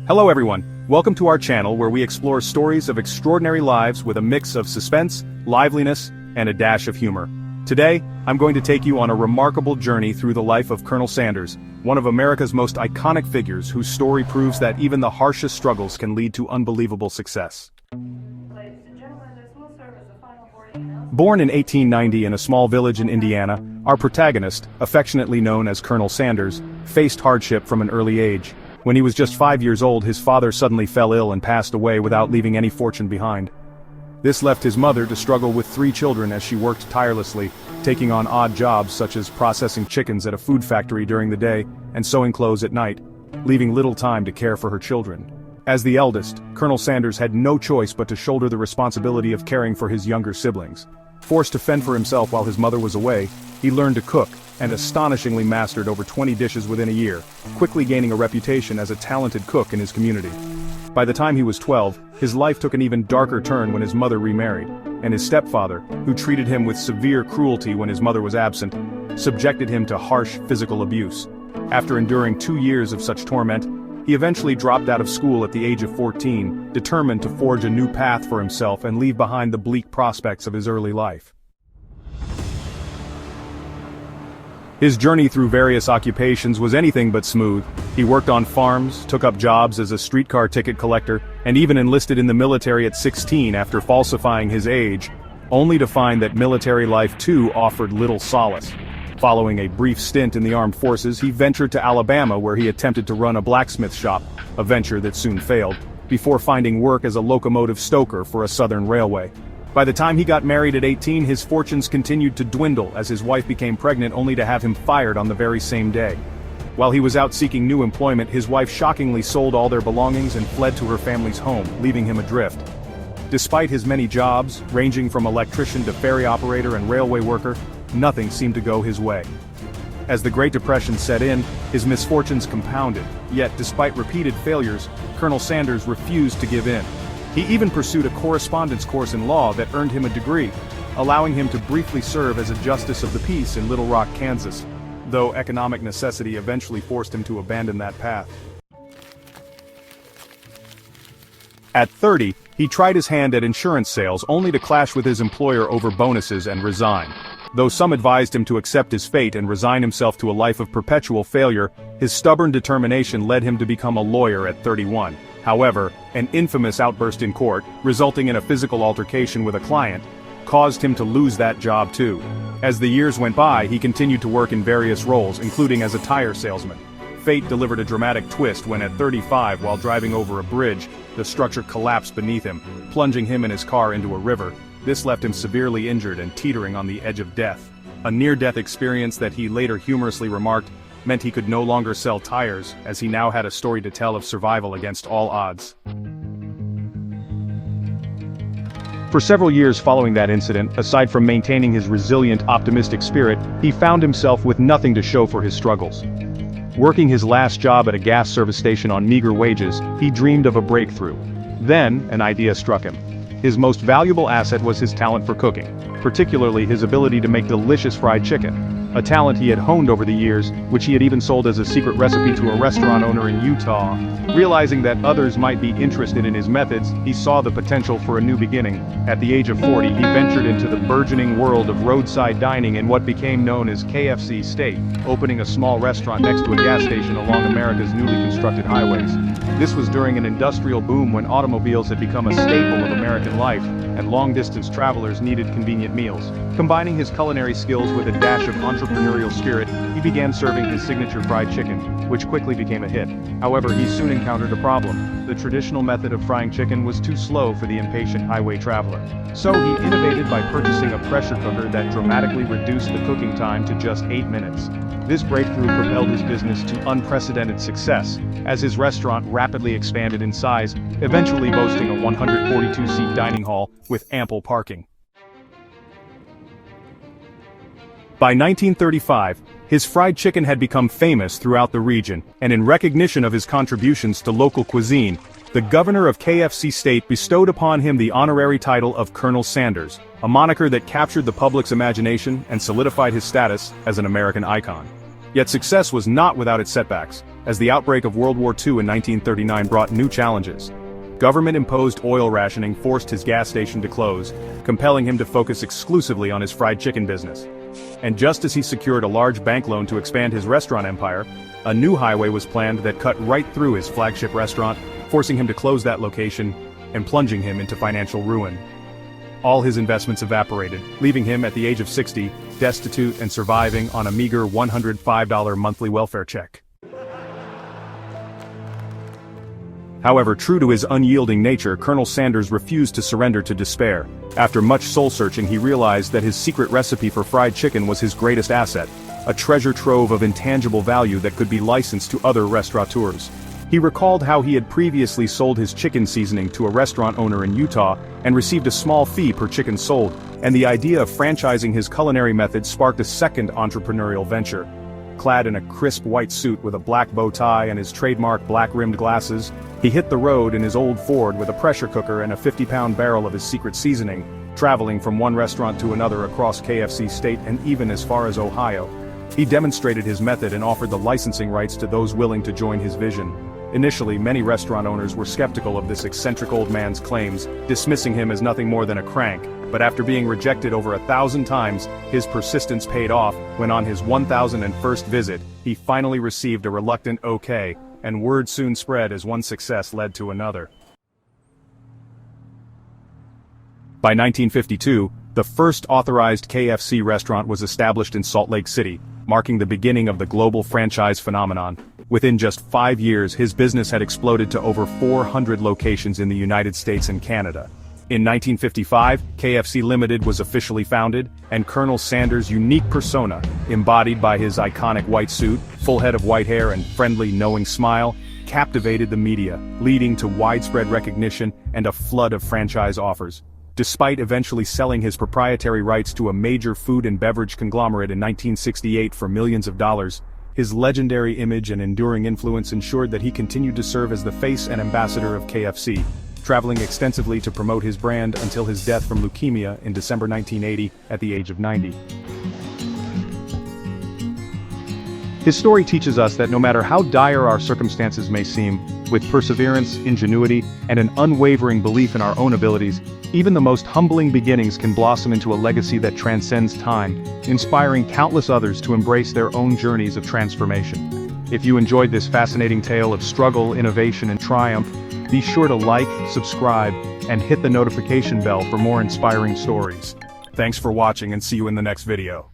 Hello everyone, welcome to our channel where we explore stories of extraordinary lives with a mix of suspense, liveliness, and a dash of humor. Today, I'm going to take you on a remarkable journey through the life of Colonel Sanders, one of America's most iconic figures whose story proves that even the harshest struggles can lead to unbelievable success. Born in 1890 in a small village in Indiana, our protagonist, affectionately known as Colonel Sanders, faced hardship from an early age. When he was just 5 years old, his father suddenly fell ill and passed away without leaving any fortune behind. This left his mother to struggle with 3 children as she worked tirelessly, taking on odd jobs such as processing chickens at a food factory during the day and sewing clothes at night, leaving little time to care for her children. As the eldest, Colonel Sanders had no choice but to shoulder the responsibility of caring for his younger siblings. Forced to fend for himself while his mother was away, he learned to cook, and astonishingly mastered over 20 dishes within a year, quickly gaining a reputation as a talented cook in his community. By the time he was 12, his life took an even darker turn when his mother remarried, and his stepfather, who treated him with severe cruelty when his mother was absent, subjected him to harsh physical abuse. After enduring 2 years of such torment, he eventually dropped out of school at the age of 14, determined to forge a new path for himself and leave behind the bleak prospects of his early life. His journey through various occupations was anything but smooth. He worked on farms, took up jobs as a streetcar ticket collector, and even enlisted in the military at 16 after falsifying his age, only to find that military life too offered little solace. Following a brief stint in the armed forces, he ventured to Alabama where he attempted to run a blacksmith shop, a venture that soon failed, before finding work as a locomotive stoker for a southern railway. By the time he got married at 18, his fortunes continued to dwindle as his wife became pregnant only to have him fired on the very same day. While he was out seeking new employment, his wife shockingly sold all their belongings and fled to her family's home, leaving him adrift. Despite his many jobs, ranging from electrician to ferry operator and railway worker, nothing seemed to go his way. As the Great Depression set in, his misfortunes compounded, yet despite repeated failures, Colonel Sanders refused to give in. He even pursued a correspondence course in law that earned him a degree, allowing him to briefly serve as a justice of the peace in Little Rock, Kansas, though economic necessity eventually forced him to abandon that path. At 30, he tried his hand at insurance sales only to clash with his employer over bonuses and resign. Though some advised him to accept his fate and resign himself to a life of perpetual failure, his stubborn determination led him to become a lawyer at 31. However, an infamous outburst in court, resulting in a physical altercation with a client, caused him to lose that job too. As the years went by, he continued to work in various roles, including as a tire salesman. Fate delivered a dramatic twist when at 35, while driving over a bridge, the structure collapsed beneath him, plunging him and his car into a river. This left him severely injured and teetering on the edge of death. A near-death experience that he later humorously remarked meant he could no longer sell tires, as he now had a story to tell of survival against all odds. For several years following that incident, aside from maintaining his resilient, optimistic spirit, he found himself with nothing to show for his struggles. Working his last job at a gas service station on meager wages, he dreamed of a breakthrough. Then, an idea struck him. His most valuable asset was his talent for cooking, particularly his ability to make delicious fried chicken, a talent he had honed over the years, which he had even sold as a secret recipe to a restaurant owner in Utah. Realizing that others might be interested in his methods, he saw the potential for a new beginning. At the age of 40, he ventured into the burgeoning world of roadside dining in what became known as KFC State, opening a small restaurant next to a gas station along America's newly constructed highways. This was during an industrial boom when automobiles had become a staple of American life, and long-distance travelers needed convenient meals. Combining his culinary skills with a dash of entrepreneurial spirit, he began serving his signature fried chicken, which quickly became a hit. However, he soon encountered a problem. The traditional method of frying chicken was too slow for the impatient highway traveler. So he innovated by purchasing a pressure cooker that dramatically reduced the cooking time to just 8 minutes. This breakthrough propelled his business to unprecedented success, as his restaurant rapidly expanded in size, eventually boasting a 142-seat dining hall with ample parking. By 1935, his fried chicken had become famous throughout the region, and in recognition of his contributions to local cuisine, the governor of KFC State bestowed upon him the honorary title of Colonel Sanders, a moniker that captured the public's imagination and solidified his status as an American icon. Yet success was not without its setbacks. as the outbreak of World War II in 1939 brought new challenges. Government-imposed oil rationing forced his gas station to close, compelling him to focus exclusively on his fried chicken business. And just as he secured a large bank loan to expand his restaurant empire, a new highway was planned that cut right through his flagship restaurant, forcing him to close that location and plunging him into financial ruin. All his investments evaporated, leaving him at the age of 60, destitute and surviving on a meager $105 monthly welfare check. However, true to his unyielding nature, Colonel Sanders refused to surrender to despair. After much soul-searching, he realized that his secret recipe for fried chicken was his greatest asset, a treasure trove of intangible value that could be licensed to other restaurateurs. He recalled how he had previously sold his chicken seasoning to a restaurant owner in Utah and received a small fee per chicken sold, and the idea of franchising his culinary method sparked a second entrepreneurial venture. Clad in a crisp white suit with a black bow tie and his trademark black-rimmed glasses, he hit the road in his old Ford with a pressure cooker and a 50-pound barrel of his secret seasoning, traveling from one restaurant to another across KFC state and even as far as Ohio. He demonstrated his method and offered the licensing rights to those willing to join his vision. Initially, many restaurant owners were skeptical of this eccentric old man's claims, dismissing him as nothing more than a crank, but after being rejected over 1,000 times, his persistence paid off when on his 1,001st visit, he finally received a reluctant okay, and word soon spread as one success led to another. By 1952, the first authorized KFC restaurant was established in Salt Lake City, marking the beginning of the global franchise phenomenon. Within just 5 years, his business had exploded to over 400 locations in the United States and Canada. In 1955, KFC Limited was officially founded, and Colonel Sanders' unique persona, embodied by his iconic white suit, full head of white hair and friendly, knowing smile, captivated the media, leading to widespread recognition and a flood of franchise offers. Despite eventually selling his proprietary rights to a major food and beverage conglomerate in 1968 for millions of dollars, his legendary image and enduring influence ensured that he continued to serve as the face and ambassador of KFC, traveling extensively to promote his brand until his death from leukemia in December 1980 at the age of 90. His story teaches us that no matter how dire our circumstances may seem, with perseverance, ingenuity, and an unwavering belief in our own abilities, even the most humbling beginnings can blossom into a legacy that transcends time, inspiring countless others to embrace their own journeys of transformation. If you enjoyed this fascinating tale of struggle, innovation, and triumph, be sure to like, subscribe, and hit the notification bell for more inspiring stories. Thanks for watching and see you in the next video.